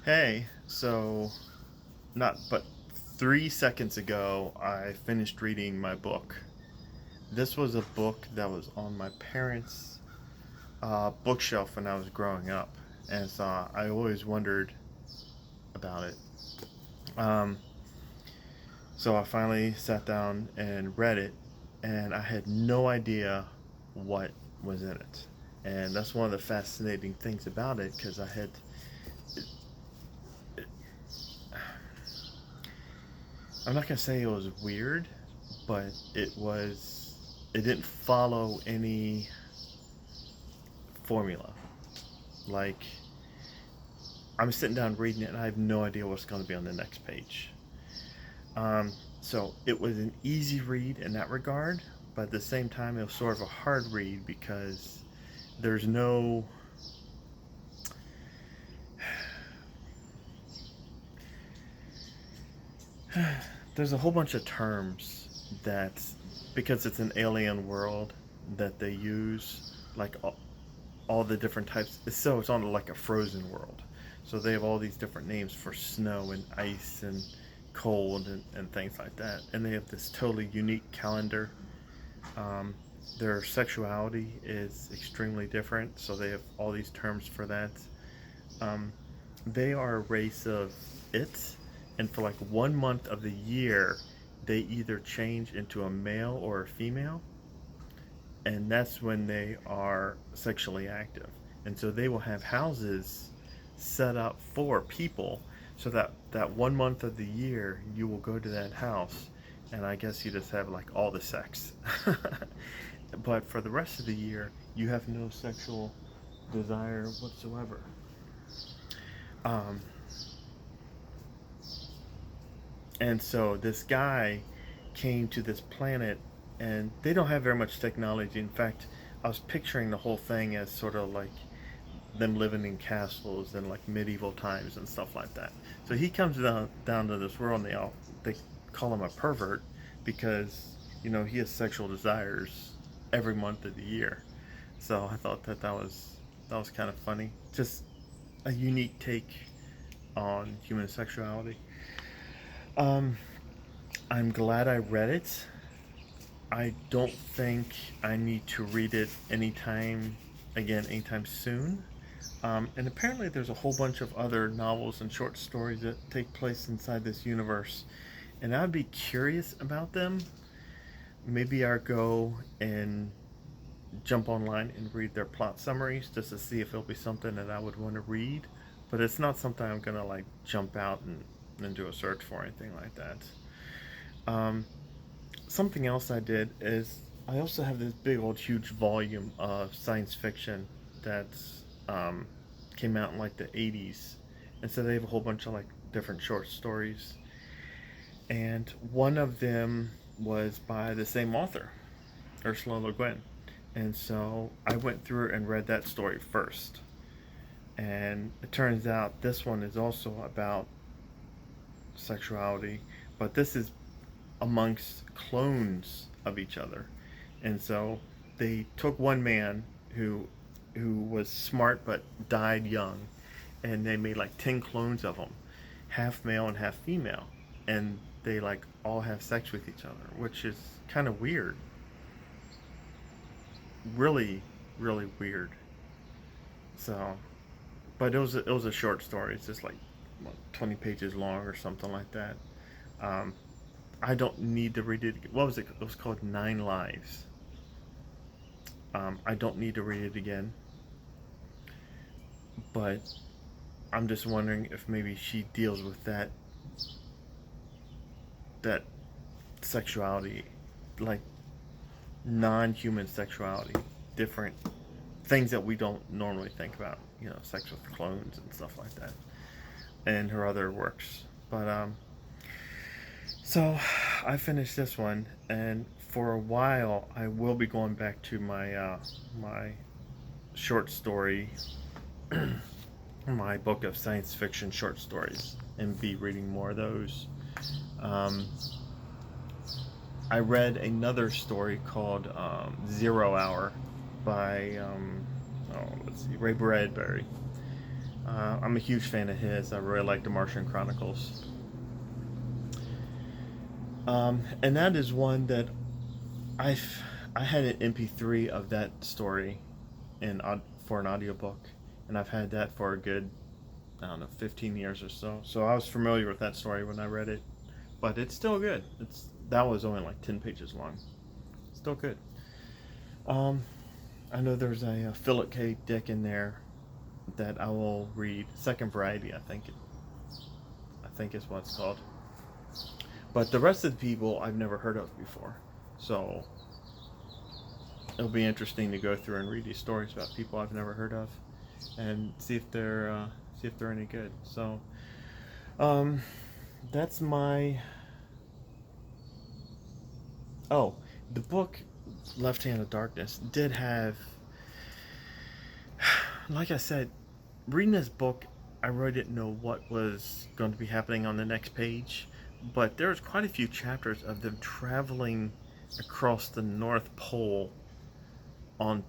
Hey, so not but 3 seconds ago, I finished reading my book. This was a book that was on my parents' bookshelf when I was growing up, and so I always wondered about it. Um, so I finally sat down and read it, and I had no idea what was in it. And that's one of the fascinating things about it because I'm not gonna say it was weird, but it didn't follow any formula. Like, I'm sitting down reading it and I have no idea what's going to be on the next page. Um, so it was an easy read in that regard, but at the same time, it was sort of a hard read because there's no there's a whole bunch of terms that, because it's an alien world, that they use, like all the different types. So it's on like a frozen world. So they have all these different names for snow and ice and cold and things like that. And they have this totally unique calendar. Um, their sexuality is extremely different. So they have all these terms for that. Um, they are a race of it. And for like 1 month of the year, they either change into a male or a female, and that's when they are sexually active. And so they will have houses set up for people, so that 1 month of the year you will go to that house, and I guess you just have like all the sex. But for the rest of the year, you have no sexual desire whatsoever. Um, and so this guy came to this planet, and they don't have very much technology. In fact, I was picturing the whole thing as sort of like them living in castles and like medieval times and stuff like that. So he comes down to this world, and they call him a pervert because he has sexual desires every month of the year. So I thought that was kind of funny, just a unique take on human sexuality. Um, I'm glad I read it. I don't think I need to read it anytime soon. And apparently, there's a whole bunch of other novels and short stories that take place inside this universe, and I'd be curious about them. Maybe I'll go and jump online and read their plot summaries just to see if it'll be something that I would want to read. But it's not something I'm gonna like jump out and do a search for or anything like that. Um, Something else I did is I also have this big old huge volume of science fiction that's um, came out in like the 80s, and so they have a whole bunch of like different short stories, and one of them was by the same author, Ursula Le Guin. And so I went through and read that story first, and it turns out this one is also about sexuality, but this is amongst clones of each other. And so they took one man who was smart but died young, and they made like 10 clones of him, half male and half female, and they like all have sex with each other, which is kind of weird. Really, really weird. So, but it was a short story. It's just like 20 pages long or something like that. Um, I don't need to read it. What was it? It was called Nine Lives. I don't need to read it again, but I'm just wondering if maybe she deals with that sexuality, like non-human sexuality, different things that we don't normally think about. Sex with clones and stuff like that, and her other works. But so I finished this one, and for a while I will be going back to my short story, my book of science fiction short stories, and be reading more of those. Um, I read another story called Zero Hour by let's see, Ray Bradbury. I'm a huge fan of his. I really like the Martian Chronicles. And that is one that I've I had an MP3 of that story for an audiobook, and I've had that for a good, I don't know, 15 years or so. So I was familiar with that story when I read it, but it's still good. That was only like 10 pages long. Still good. Um, I know there's a Philip K. Dick in there that I will read. Second Variety, I think is what it's called. But the rest of the people I've never heard of before. So it'll be interesting to go through and read these stories about people I've never heard of, and see if they're any good. So um, that's my oh the book Left Hand of Darkness did have, like I said, reading this book, I really didn't know what was going to be happening on the next page, but there's quite a few chapters of them traveling across the North Pole on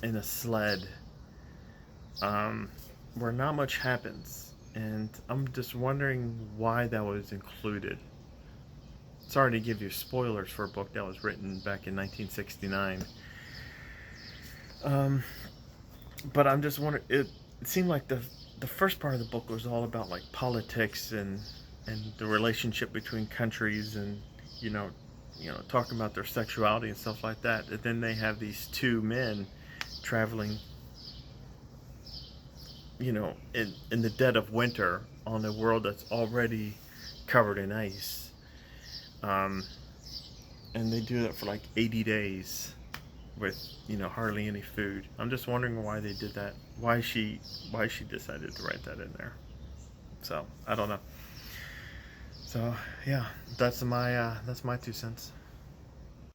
in a sled, um, where not much happens, and I'm just wondering why that was included. Sorry to give you spoilers for a book that was written back in 1969. Um, but I'm just wondering. It seemed like the first part of the book was all about like politics and the relationship between countries, and you know talking about their sexuality and stuff like that. And then they have these two men traveling, in the dead of winter on a world that's already covered in ice. Um, and they do that for like 80 days with hardly any food. I'm just wondering why they did that. Why she decided to write that in there. So I don't know. So yeah, that's my 2 cents.